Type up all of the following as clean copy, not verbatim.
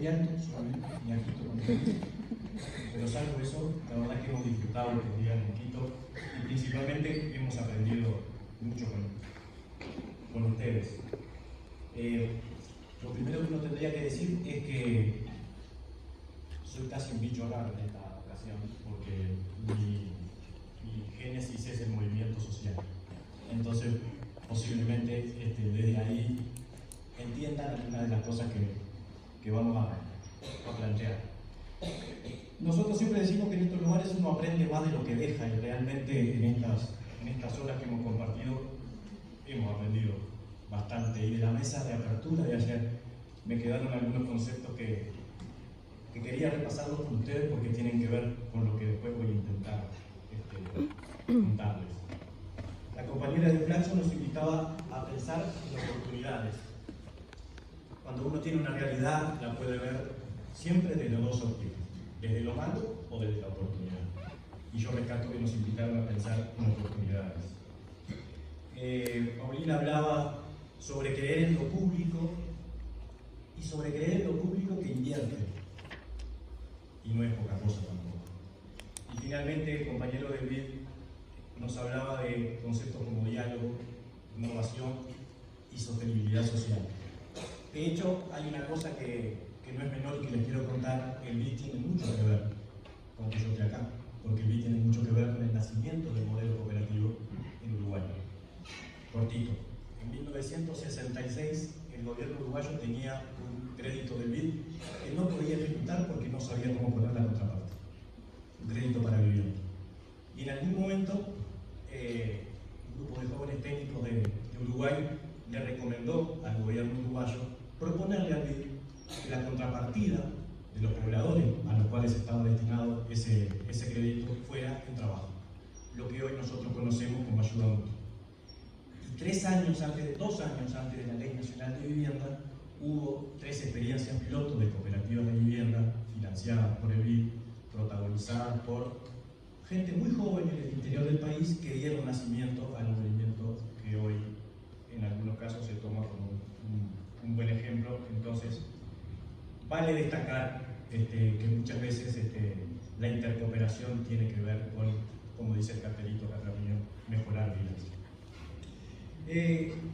muy alto, soy muy agito con el pero salvo eso, la verdad es que hemos disfrutado estos días en Quito y principalmente hemos aprendido mucho con ustedes. Lo primero que uno tendría que decir es que soy casi un bicho raro en esta ocasión, porque mi génesis es el movimiento social. Entonces, posiblemente desde ahí entiendan algunas de las cosas que vamos a plantear. Nosotros siempre decimos que en estos lugares uno aprende más de lo que deja, y realmente en estas horas que hemos compartido hemos aprendido bastante. Y de la mesa de apertura de ayer me quedaron algunos conceptos que quería repasarlos con ustedes porque tienen que ver con lo que después voy a intentar contarles. La compañera de Flaxo nos invitaba a pensar en oportunidades. Cuando uno tiene una realidad, la puede ver siempre desde los dos ópticos, desde lo malo o desde la oportunidad. Y yo rescato que nos invitaron a pensar en oportunidades. Paulina hablaba sobre creer en lo público y sobre creer en lo público que invierte. Y no es poca cosa tampoco. Y finalmente el compañero de BID nos hablaba de conceptos como diálogo, innovación y sostenibilidad social. De hecho, hay una cosa que no es menor y que les quiero contar. El BID tiene mucho que ver con que yo esté acá, porque el BID tiene mucho que ver con el nacimiento del modelo cooperativo en Uruguay. Cortito. En 1966 el gobierno uruguayo tenía un crédito del BID que no podía ejecutar porque no sabía cómo poner la contraparte. Un crédito para vivienda. Y en algún momento un grupo de jóvenes técnicos de Uruguay le recomendó al gobierno uruguayo proponerle al BID que la contrapartida de los pobladores a los cuales estaba destinado ese crédito fuera en trabajo, lo que hoy nosotros conocemos como ayuda mutua. Y 2 años antes de la Ley Nacional de Vivienda, hubo 3 experiencias pilotos de cooperativas de vivienda financiadas por el BID, protagonizadas por gente muy joven en el interior del país que dieron nacimiento al movimiento que hoy en algunos casos se toma como un buen ejemplo. Entonces, vale destacar que muchas veces la intercooperación tiene que ver con, como dice el cartelito acá atrás mío, mejorar vidas.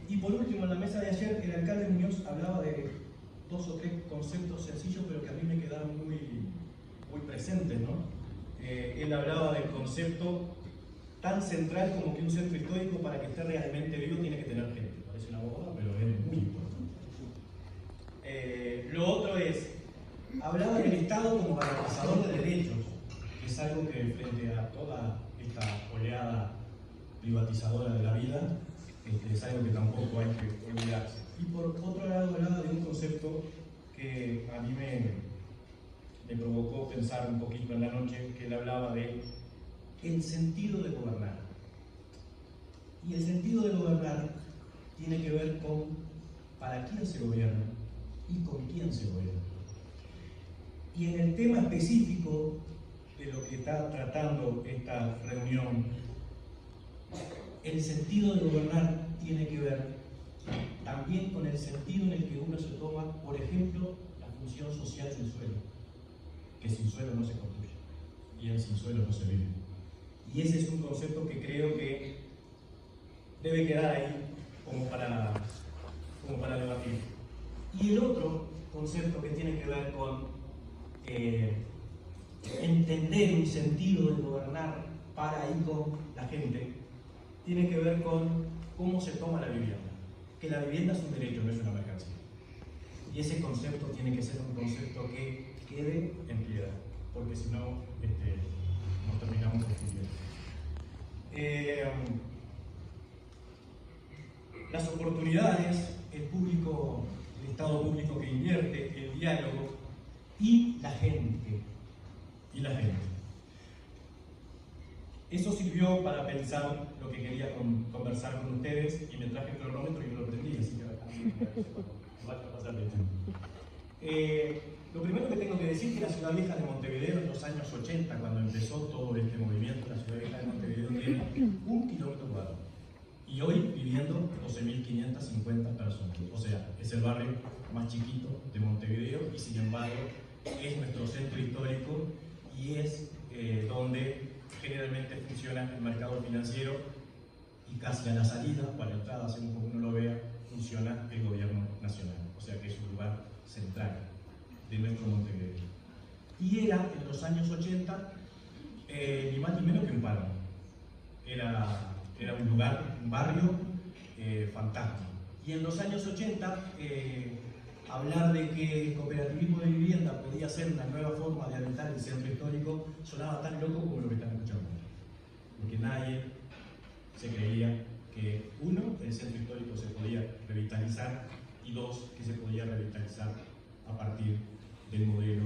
Y por último, en la mesa de ayer, el alcalde Muñoz hablaba de 2 o 3 conceptos sencillos, pero que a mí me quedaron muy presentes, ¿no? Él hablaba del concepto tan central como que un centro histórico, para que esté realmente vivo, tiene que tener gente. Parece una boda, pero es muy importante. Lo otro es, hablaba del Estado como garantizador de derechos, que es algo que frente a toda esta oleada privatizadora de la vida, es algo que tampoco hay que olvidarse. Y por otro lado, hablaba de un concepto que a mí me provocó pensar un poquito en la noche, que él hablaba de el sentido de gobernar. Y el sentido de gobernar tiene que ver con para quién se gobierna y con quién se gobierna. Y en el tema específico de lo que está tratando esta reunión, el sentido de gobernar tiene que ver también con el sentido en el que uno se toma, por ejemplo, la función social del suelo, que sin suelo no se construye y sin suelo no se vive. Y ese es un concepto que creo que debe quedar ahí como para debatir. Y el otro concepto que tiene que ver con entender un sentido de gobernar para y con la gente, tiene que ver con cómo se toma la vivienda. Que la vivienda es un derecho, no es una mercancía. Y ese concepto tiene que ser un concepto que quede en piedra, porque si no, nos terminamos confundiendo. Las oportunidades, el Estado público que invierte, el diálogo y la gente. Eso sirvió para pensar lo que quería conversar con ustedes, y me traje el cronómetro y no lo prendí, así que va a pasar de tiempo. Lo primero que tengo que decir es que la Ciudad Vieja de Montevideo en los años 80, cuando empezó todo este movimiento, la Ciudad Vieja de Montevideo tiene 1 kilómetro cuadrado. y hoy viviendo 12.550 personas. O sea, es el barrio más chiquito de Montevideo y sin embargo es nuestro centro histórico y es donde generalmente funciona el mercado financiero y casi a la salida o a la entrada, según como uno lo vea, funciona el gobierno nacional. O sea que es un lugar central de nuestro Montevideo. Y era en los años 80 ni más ni menos que un páramo. Era un lugar, un barrio fantasma. Y en los años 80, hablar de que el cooperativismo de vivienda podía ser una nueva forma de habitar el centro histórico sonaba tan loco como lo que están escuchando. Porque nadie se creía que, uno, el centro histórico se podía revitalizar y dos, que se podía revitalizar a partir del modelo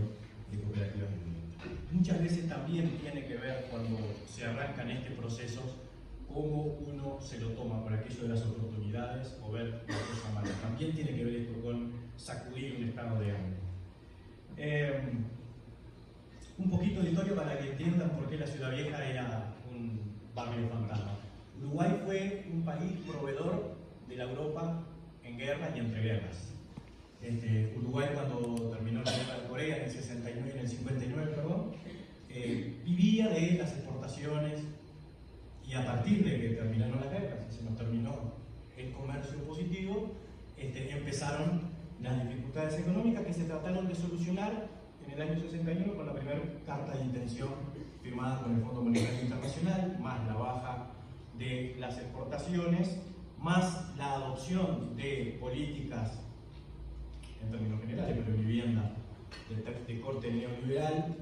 de cooperativas de vivienda. Muchas veces también tiene que ver cuando se arrancan este proceso cómo uno se lo toma por aquello de las oportunidades o ver las cosas malas. También tiene que ver esto con sacudir un estado de ánimo. Un poquito de historia para que entiendan por qué la Ciudad Vieja era un barrio fantasma. Uruguay fue un país proveedor de la Europa en guerra y entre guerras. Uruguay, cuando terminó la guerra de Corea en el 59, vivía de las exportaciones y a partir de que terminaron las guerras y se nos terminó el comercio positivo, empezaron las dificultades económicas que se trataron de solucionar en el año 61 con la primera carta de intención firmada con el Fondo Monetario Internacional, más la baja de las exportaciones, más la adopción de políticas en términos generales, pero en vivienda de corte neoliberal,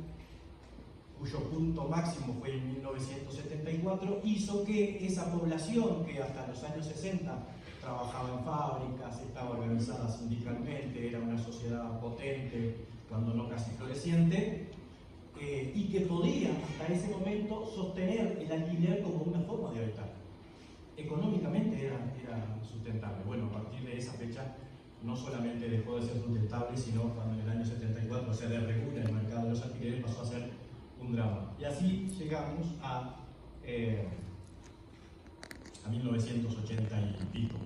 cuyo punto máximo fue en 1974, hizo que esa población que hasta los años 60 trabajaba en fábricas, estaba organizada sindicalmente, era una sociedad potente, cuando no casi floreciente, y que podía hasta ese momento sostener el alquiler como una forma de habitar. Económicamente era sustentable. Bueno, a partir de esa fecha no solamente dejó de ser sustentable, sino cuando en el año 74 se desregula el mercado de los alquileres, pasó a ser un drama. Y así llegamos a 1980 y pico,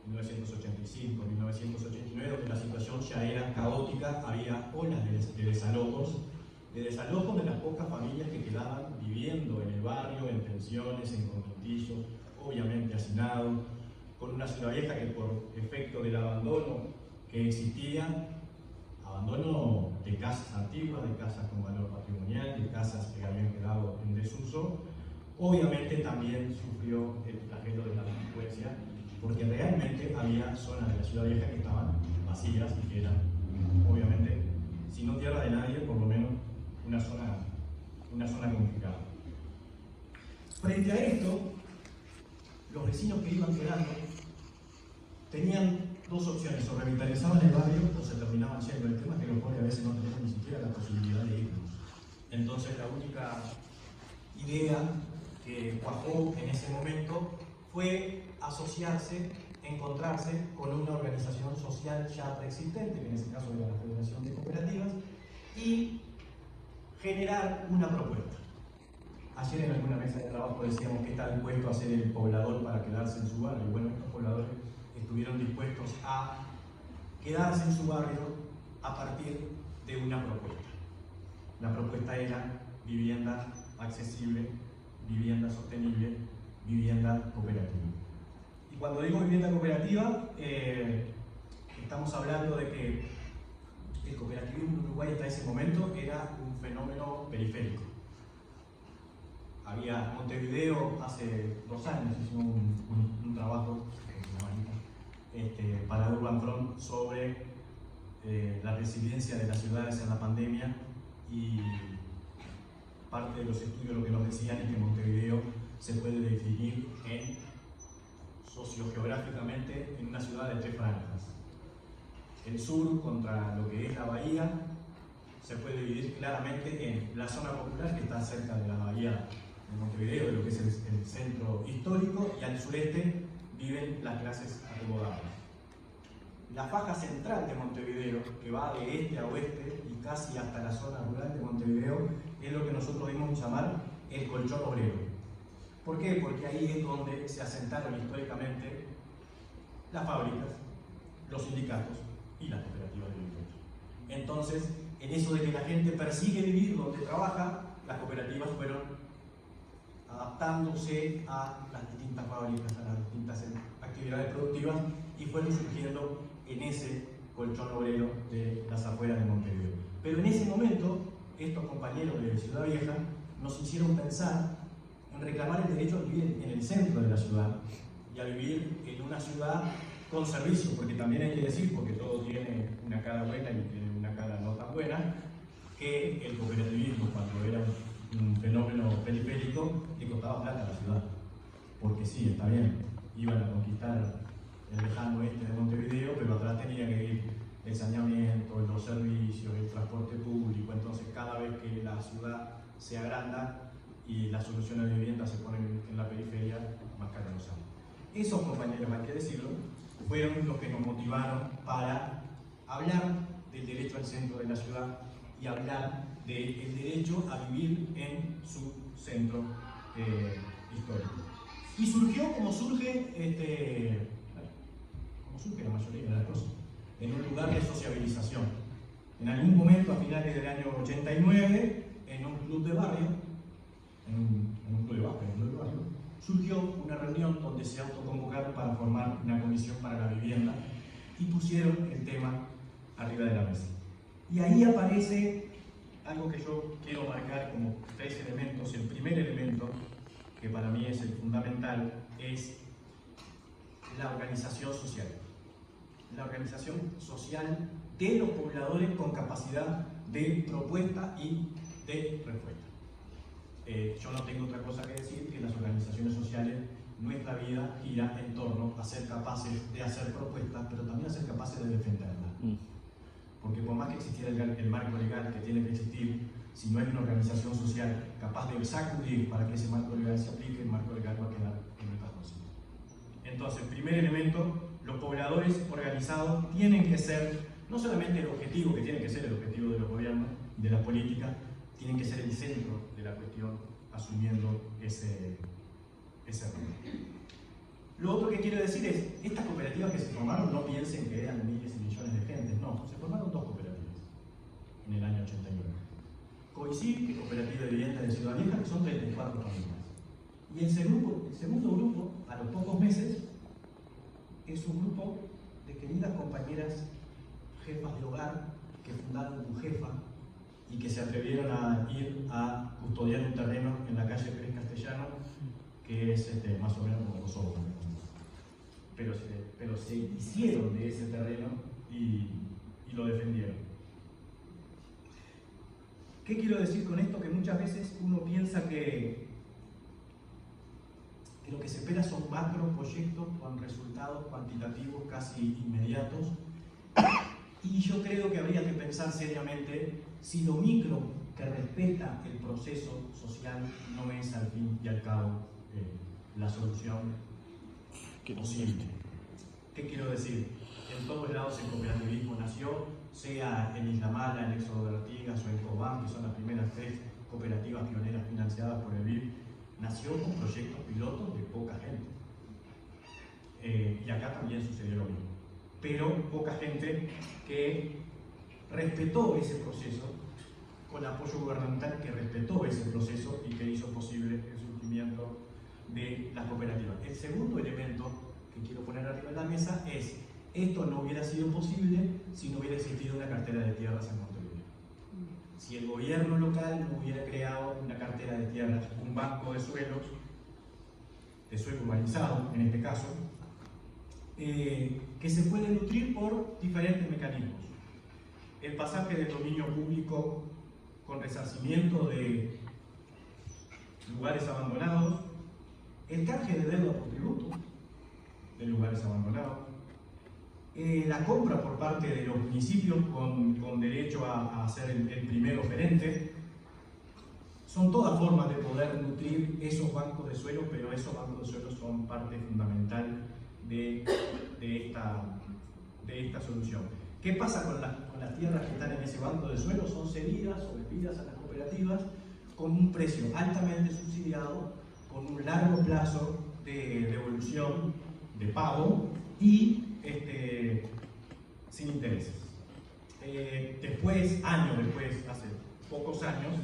1985, 1989, donde la situación ya era caótica, había olas de desalojos de las pocas familias que quedaban viviendo en el barrio, en pensiones, en conventillos, obviamente hacinados, con una Ciudad Vieja que por efecto del abandono que existía, abandono de casas antiguas, de casas con valor patrimonial, de casas que habían quedado en desuso, obviamente también sufrió el flagelo de la delincuencia, porque realmente había zonas de la Ciudad Vieja que estaban vacías y que eran, obviamente, si no tierra de nadie, por lo menos una zona complicada. Frente a esto, los vecinos que iban quedando tenían dos opciones: o revitalizaban el barrio o se terminaban yendo. El tema es que los pobres a veces no tenemos ni siquiera la posibilidad de irnos. Entonces la única idea que cuajó en ese momento fue asociarse, encontrarse con una organización social ya preexistente, que en ese caso era la Federación de Cooperativas, y generar una propuesta. Ayer en alguna mesa de trabajo decíamos que está dispuesto a ser el poblador para quedarse en su barrio. Bueno, estos pobladores estuvieron dispuestos a quedarse en su barrio a partir de una propuesta. La propuesta era vivienda accesible, vivienda sostenible, vivienda cooperativa. Y cuando digo vivienda cooperativa, estamos hablando de que el cooperativismo en Uruguay hasta ese momento era un fenómeno periférico. Había Montevideo, hace 2 años hicimos un trabajo para Urban Front sobre la resiliencia de las ciudades en la pandemia, y parte de los estudios lo que nos decían es que Montevideo se puede definir sociogeográficamente en una ciudad de 3 franjas. El sur, contra lo que es la bahía, se puede dividir claramente en la zona popular, que está cerca de la bahía de Montevideo, de lo que es el centro histórico, y al sureste viven las clases acomodadas. La faja central de Montevideo, que va de este a oeste y casi hasta la zona rural de Montevideo, es lo que nosotros dimos llamar el colchón obrero. ¿Por qué? Porque ahí es donde se asentaron históricamente las fábricas, los sindicatos y las cooperativas de vivienda. Entonces, en eso de que la gente persigue vivir donde trabaja, las cooperativas fueron adaptándose a las distintas fábricas, a las distintas actividades productivas y fueron surgiendo en ese colchón obrero de las afueras de Montevideo. Pero en ese momento, estos compañeros de Ciudad Vieja nos hicieron pensar en reclamar el derecho a vivir en el centro de la ciudad y a vivir en una ciudad con servicios, porque también hay que decir, porque todo tiene una cara buena y tiene una cara no tan buena, que el cooperativismo, cuando era un fenómeno periférico, le costaba plata a la ciudad. Porque sí, está bien, iban a conquistar el lejano oeste de Montevideo, pero atrás tenía que ir el saneamiento, los servicios, el transporte público. Entonces, cada vez que la ciudad se agranda y las soluciones de vivienda se ponen en la periferia, más caros nos salen. Esos compañeros, hay que decirlo, fueron los que nos motivaron para hablar del derecho al centro de la ciudad y hablar del derecho a vivir en su centro histórico. Y surgió como surge la mayoría de las cosas, en un lugar de sociabilización. En algún momento, a finales del año 89, en un club de barrio, surgió una reunión donde se autoconvocaron para formar una comisión para la vivienda y pusieron el tema arriba de la mesa. Y ahí aparece algo que yo quiero marcar como 3 elementos. El primer elemento, que para mí es el fundamental, es la organización social. La organización social de los pobladores con capacidad de propuesta y de respuesta. Yo no tengo otra cosa que decir que las organizaciones sociales, nuestra vida gira en torno a ser capaces de hacer propuestas, pero también a ser capaces de defenderlas. Porque por más que existiera el marco legal que tiene que existir, si no hay una organización social capaz de sacudir para que ese marco legal se aplique, el marco legal va a quedar en nuestras cosas. Entonces, primer elemento, los pobladores organizados tienen que ser, no solamente el objetivo, que tiene que ser el objetivo de los gobiernos y de las políticas, tienen que ser el centro de la cuestión, asumiendo ese rol. Lo otro que quiero decir es, estas cooperativas que se formaron, no piensen que eran miles y millones de gente, no, se formaron 2 cooperativas en el año 89. COICIV, que es Cooperativa de Vivienda de Ciudad Vieja, que son 34 familias. Y el segundo grupo, a los pocos meses, es un grupo de queridas compañeras jefas de hogar que fundaron UJEFA y que se atrevieron a ir a custodiar un terreno en la calle Pérez Castellano, que es más o menos como Kosovo. Pero se hicieron de ese terreno y lo defendieron. ¿Qué quiero decir con esto? Que muchas veces uno piensa que lo que se espera son macroproyectos con resultados cuantitativos casi inmediatos. Y yo creo que habría que pensar seriamente si lo micro que respeta el proceso social no es al fin y al cabo la solución posible. ¿Qué quiero decir? En todos lados el cooperativismo nació, sea en Isla Mala, en Éxodo de Artigas o en Cobán, que son las primeras 3 cooperativas pioneras financiadas por el BID, nació con proyectos pilotos de poca gente. Y acá también sucedió lo mismo. Pero poca gente que respetó ese proceso, con apoyo gubernamental que respetó ese proceso y que hizo posible el surgimiento de las cooperativas. El segundo elemento que quiero poner arriba de la mesa es: esto no hubiera sido posible si no hubiera existido una cartera de tierras en Montevideo. Si el gobierno local no hubiera creado una cartera de tierras, un banco de suelos, de suelo urbanizado en este caso, que se puede nutrir por diferentes mecanismos. El pasaje del dominio público con resarcimiento de lugares abandonados, el canje de deuda por tributo de lugares abandonados, la compra por parte de los municipios con derecho a ser el primer oferente. Son todas formas de poder nutrir esos bancos de suelo, pero esos bancos de suelo son parte fundamental de esta solución. ¿Qué pasa con las tierras que están en ese banco de suelo? Son cedidas o vendidas a las cooperativas con un precio altamente subsidiado con un largo plazo de devolución, de pago y sin intereses. Después, años después, hace pocos años,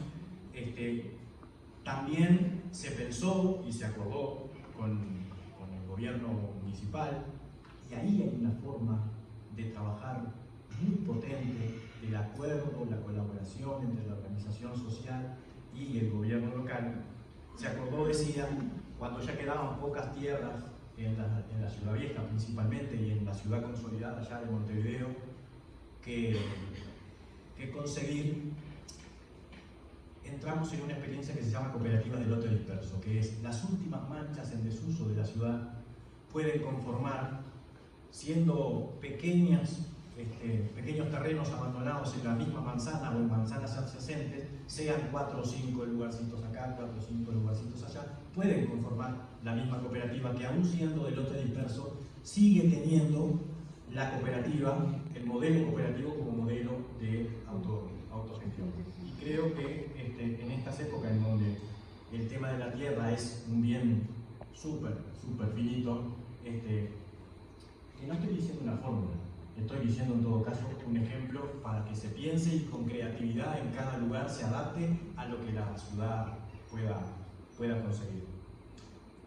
también se pensó y se acordó con el gobierno municipal, y ahí hay una forma de trabajar muy potente del acuerdo, la colaboración entre la organización social y el gobierno local. Se acordó, decía, cuando ya quedaban pocas tierras en la Ciudad Vieja principalmente y en la ciudad consolidada ya de Montevideo, que conseguir. Entramos en una experiencia que se llama cooperativas de lote disperso, que es las últimas manchas en desuso de la ciudad pueden conformar, siendo pequeños terrenos abandonados en la misma manzana o en manzanas adyacentes, sean 4 o 5 lugarcitos acá, 4 o 5 lugarcitos allá, pueden conformar la misma cooperativa que, aún siendo de lote disperso, sigue teniendo la cooperativa, el modelo cooperativo como modelo de autogestión. Y creo que en estas épocas en donde el tema de la tierra es un bien súper finito, que no estoy diciendo una fórmula, estoy diciendo en todo caso un ejemplo para que se piense y con creatividad en cada lugar se adapte a lo que la ciudad pueda conseguir.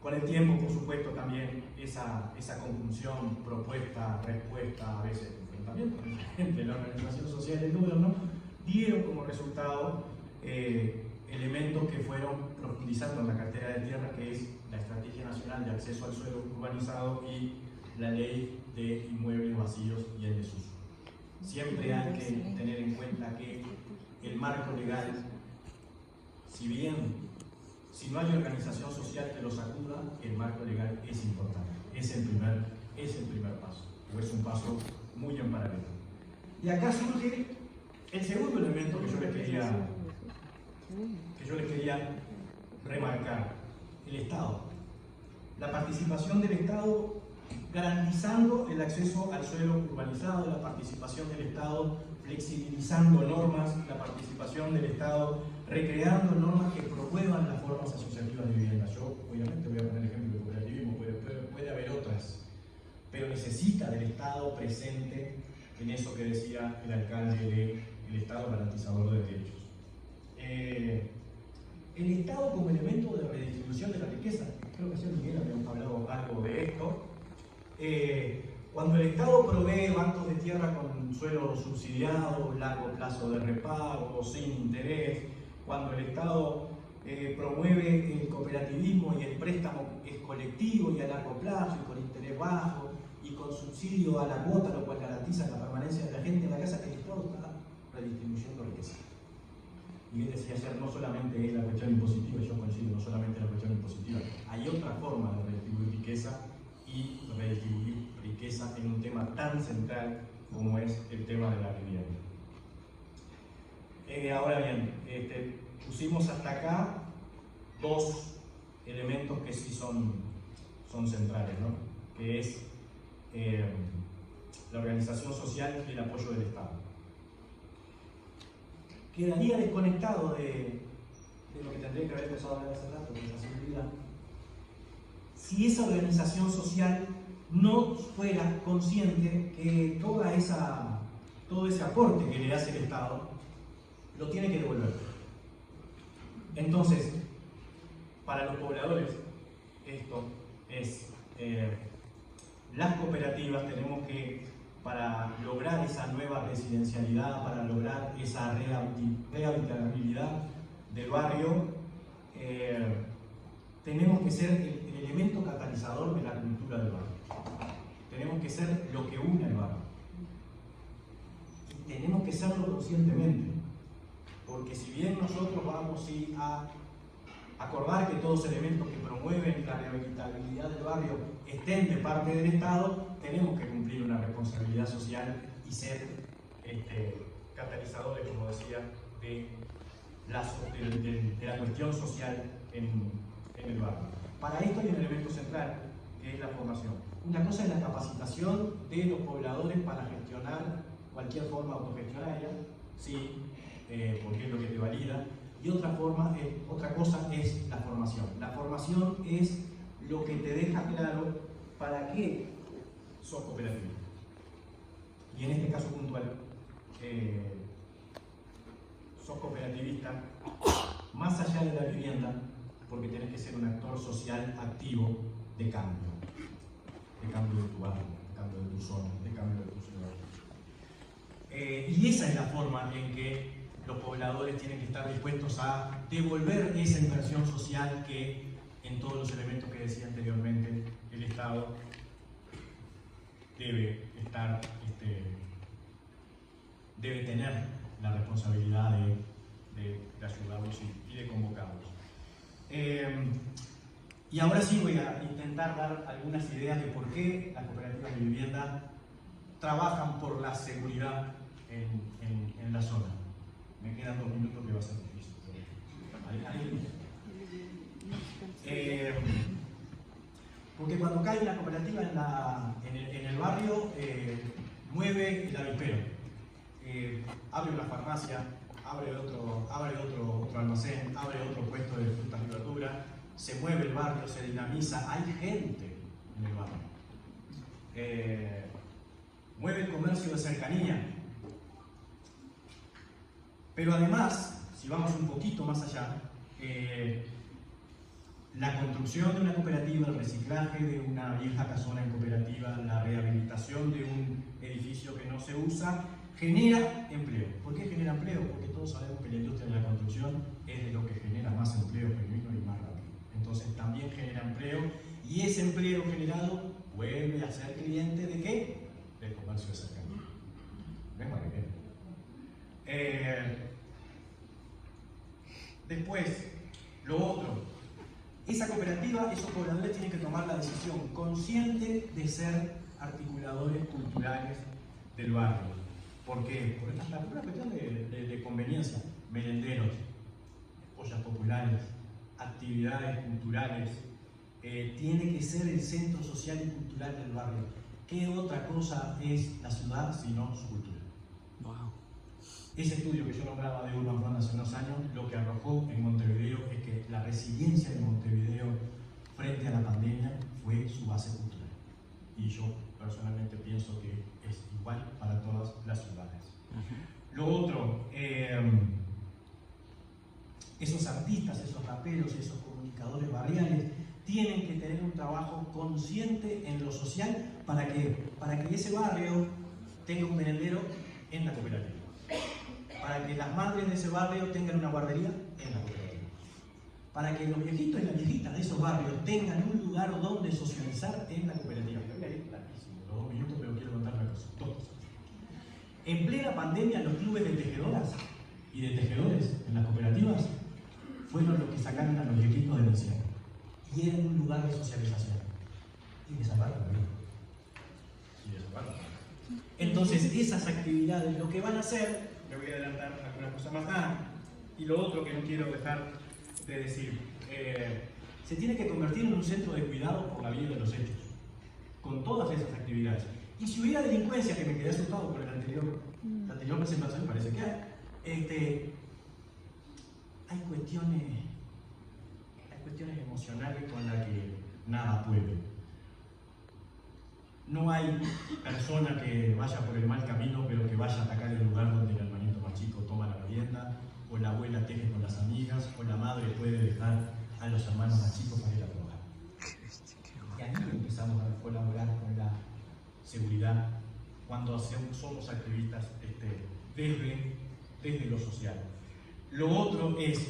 Con el tiempo, por supuesto, también esa conjunción, propuesta, respuesta, a veces enfrentamiento entre la organización social y el gobierno, dieron como resultado elementos que fueron profundizando en la cartera de tierra, que es la Estrategia Nacional de Acceso al Suelo Urbanizado y la Ley de Inmuebles Vacíos y en Desuso. Siempre hay que tener en cuenta que el marco legal, si no hay organización social que lo sacuda, el marco legal es importante, es el primer paso, o es un paso muy en paralelo. Y acá surge el segundo elemento que yo les quería remarcar: el Estado. La participación del Estado garantizando el acceso al suelo urbanizado, la participación del Estado flexibilizando normas, la participación del Estado recreando normas que promuevan las formas asociativas de vivienda. Yo obviamente voy a poner el ejemplo del cooperativismo, puede haber otras, pero necesita del Estado presente en eso que decía el alcalde del Estado garantizador de derechos. El Estado como elemento de redistribución de la riqueza, creo que ayer Miguel habíamos hablado algo de esto. Cuando el Estado provee bancos de tierra con suelo subsidiado, largo plazo de repago, sin interés, cuando el Estado promueve el cooperativismo y el préstamo es colectivo y a largo plazo y con interés bajo y con subsidio a la cuota, lo cual garantiza la permanencia de la gente en la casa, el Estado está redistribuyendo riqueza. Y él decía ayer, no solamente es la cuestión impositiva, yo coincido, no solamente la cuestión impositiva, hay otra forma de redistribuir riqueza y redistribuir riqueza en un tema tan central como es el tema de la vivienda. Ahora bien, pusimos hasta acá dos elementos que sí son centrales, ¿no? Que es la organización social y el apoyo del Estado. Quedaría desconectado de lo que tendría que haber empezado a hablar hace rato, de la seguridad, si esa organización social no fuera consciente que todo ese aporte que le hace el Estado lo tiene que devolver. Entonces, para los pobladores, esto es las cooperativas. Tenemos que, para lograr esa nueva residencialidad, para lograr esa rehabilitabilidad del barrio, tenemos que ser el elemento catalizador de la cultura del barrio. Tenemos que ser lo que une al barrio. Y tenemos que serlo conscientemente. Porque si bien nosotros vamos a acordar que todos los elementos que promueven la rehabilitabilidad del barrio estén de parte del Estado, tenemos que cumplir una responsabilidad social y ser catalizadores, como decía, de la cuestión social en el barrio. Para esto hay un elemento central, que es la formación. Una cosa es la capacitación de los pobladores para gestionar cualquier forma autogestionaria, sí, porque es lo que te valida. Y otra cosa es la formación. La formación es lo que te deja claro para qué sos cooperativo. Y en este caso puntual, sos cooperativista más allá de la vivienda, porque tenés que ser un actor social activo de cambio de tu barrio, de cambio de tu zona, de cambio de tu ciudad. Y esa es la forma en que los pobladores tienen que estar dispuestos a devolver esa inversión social que, en todos los elementos que decía anteriormente, el Estado debe tener la responsabilidad de ayudarlos y de convocarlos. Y ahora sí voy a intentar dar algunas ideas de por qué las cooperativas de vivienda trabajan por la seguridad en la zona. Me quedan 2 minutos que va a ser difícil. Porque cuando cae una cooperativa en el barrio, mueve el avispero. Abre una farmacia, abre otro almacén, abre otro puesto de frutas y verduras, se mueve el barrio, se dinamiza, hay gente en el barrio. Mueve el comercio de cercanía. Pero además, si vamos un poquito más allá, la construcción de una cooperativa, el reciclaje de una vieja casona en cooperativa, la rehabilitación de un edificio que no se usa, genera empleo. ¿Por qué genera empleo? Porque todos sabemos que la industria de la construcción es de lo que genera más empleo genuino y más rápido. Entonces también genera empleo, y ese empleo generado vuelve a ser cliente ¿de qué? Del comercio de cercanía. ¿Ven para qué? Después, lo otro, esa cooperativa, esos pobladores tienen que tomar la decisión consciente de ser articuladores culturales del barrio. ¿Por qué? Por esta pura cuestión de conveniencia. Merenderos, ollas populares, actividades culturales, tiene que ser el centro social y cultural del barrio. ¿Qué otra cosa es la ciudad sino su cultura? Wow. Ese estudio que yo nombraba de Urban Fund hace unos años, lo que arrojó en Montevideo es que la resiliencia de Montevideo frente a la pandemia fue su base cultural. Y yo personalmente pienso que es igual para todas las ciudades. Lo otro, esos artistas, esos raperos, esos comunicadores barriales tienen que tener un trabajo consciente en lo social para que ese barrio tenga un merendero en la cooperativa, para que las madres de ese barrio tengan una guardería en la cooperativa, para que los viejitos y las viejitas de esos barrios tengan un lugar donde socializar en la cooperativa. Me voy a ir clarísimo, los 2 minutos, pero quiero contar una cosa. Todos. En plena pandemia, los clubes de tejedoras y de tejedores en las cooperativas fueron los que sacaron a los viejitos del encierro. Y eran un lugar de socialización. Y de salvar la vida. Entonces, esas actividades lo que van a hacer, me voy a adelantar alguna cosa más. Y lo otro que no quiero dejar de decir, se tiene que convertir en un centro de cuidado por la vida de los hechos, con todas esas actividades. Y si hubiera delincuencia, que me quedé asustado por la anterior presentación, parece que hay cuestiones emocionales con las que nada puede. No hay persona que vaya por el mal camino, pero que vaya a atacar el lugar donde el hermanito más chico toma la merienda, o la abuela teje con las amigas, o la madre puede dejar a los hermanos más chicos para ir a trabajar. Y ahí empezamos a colaborar con la seguridad cuando somos activistas desde lo social. Lo otro es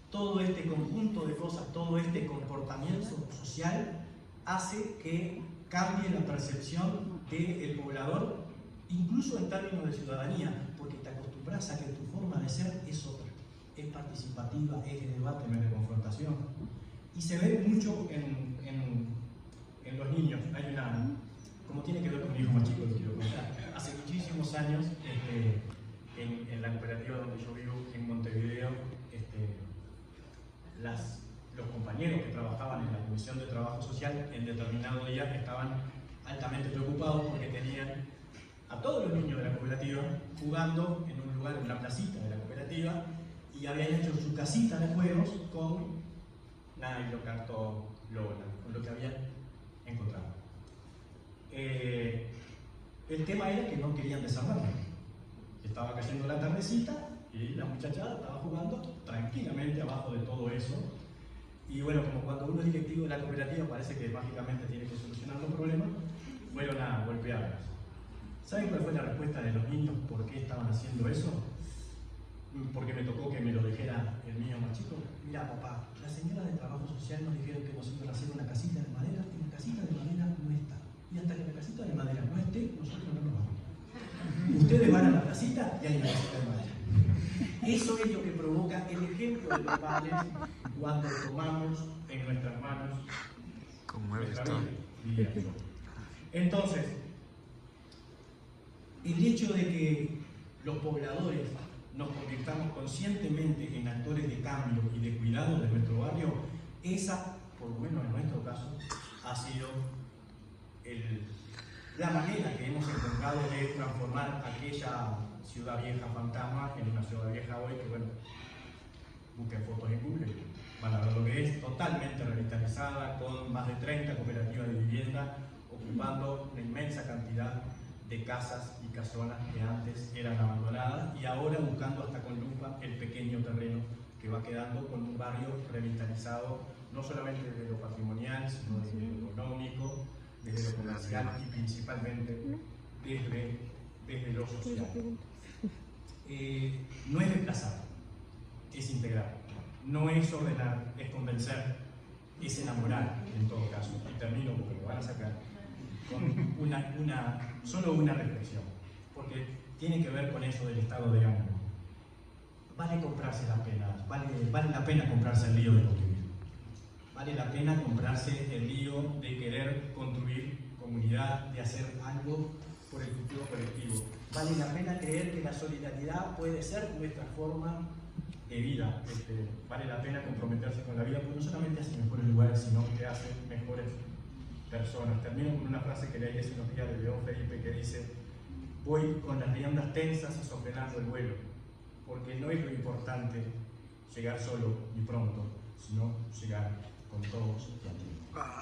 todo este conjunto de cosas, todo este comportamiento social hace que cambie la percepción del poblador, incluso en términos de ciudadanía, porque te acostumbras a que tu forma de ser es otra, es participativa, es de debate, no es de confrontación. Y se ve mucho en los niños. Hay una, como tiene que ver con mi hijo más chico, lo quiero contar. Hace muchísimos años, en la cooperativa donde yo vivo, en Montevideo, los compañeros que trabajaban en la Comisión de Trabajo Social en determinado día estaban altamente preocupados porque tenían a todos los niños de la cooperativa jugando en un lugar, en una placita de la cooperativa, y y habían hecho su casita de juegos con nylon, cartón, lona, con lo que habían encontrado. El tema era que no querían desarmarlo. Estaba cayendo la tardecita y la muchachada estaba jugando tranquilamente abajo de todo eso. Y bueno, como cuando uno es directivo de la cooperativa parece que mágicamente tiene que solucionar los problemas, fueron a golpearlos. ¿Saben cuál fue la respuesta de los niños por qué estaban haciendo eso? Porque me tocó que me lo dijera el niño más chico. Mira, papá, las señoras de trabajo social nos dijeron que nos iban a hacer una casita de madera y la casita de madera no está. Y hasta que la casita de madera no esté, nosotros no nos vamos. Ustedes van a la casita y hay una casita de madera. Eso es lo que provoca el ejemplo de los padres cuando tomamos en nuestras manos nuestra vida. Entonces, el hecho de que los pobladores nos convirtamos conscientemente en actores de cambio y de cuidado de nuestro barrio, esa, por lo menos en nuestro caso, ha sido la manera que hemos encontrado de transformar aquella ciudad vieja fantasma en una ciudad vieja hoy que, bueno, busquen fotos en Google, van a ver lo que es, totalmente revitalizada, con más de 30 cooperativas de vivienda, ocupando una inmensa cantidad de casas y casonas que antes eran abandonadas y ahora buscando hasta con lupa el pequeño terreno que va quedando con un barrio revitalizado, no solamente desde lo patrimonial, sino desde lo económico, desde lo comercial y principalmente desde lo social. No es desplazar, es integrar, no es ordenar, es convencer, es enamorar en todo caso. Y termino porque lo van a sacar con solo una reflexión, porque tiene que ver con eso del estado de ánimo. Vale comprarse las penas, vale la pena comprarse el lío de construir. Vale la pena comprarse el lío de querer construir comunidad, de hacer algo por el futuro colectivo. Vale la pena creer que la solidaridad puede ser nuestra forma de vida. Vale la pena comprometerse con la vida, porque no solamente hace mejores lugares, sino que hace mejores personas. Termino con una frase que leí hace unos días de León Felipe que dice: voy con las riendas tensas y sofrenando el vuelo, porque no es lo importante llegar solo y pronto, sino llegar con todos y a tiempo.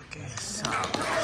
¡Qué sabor!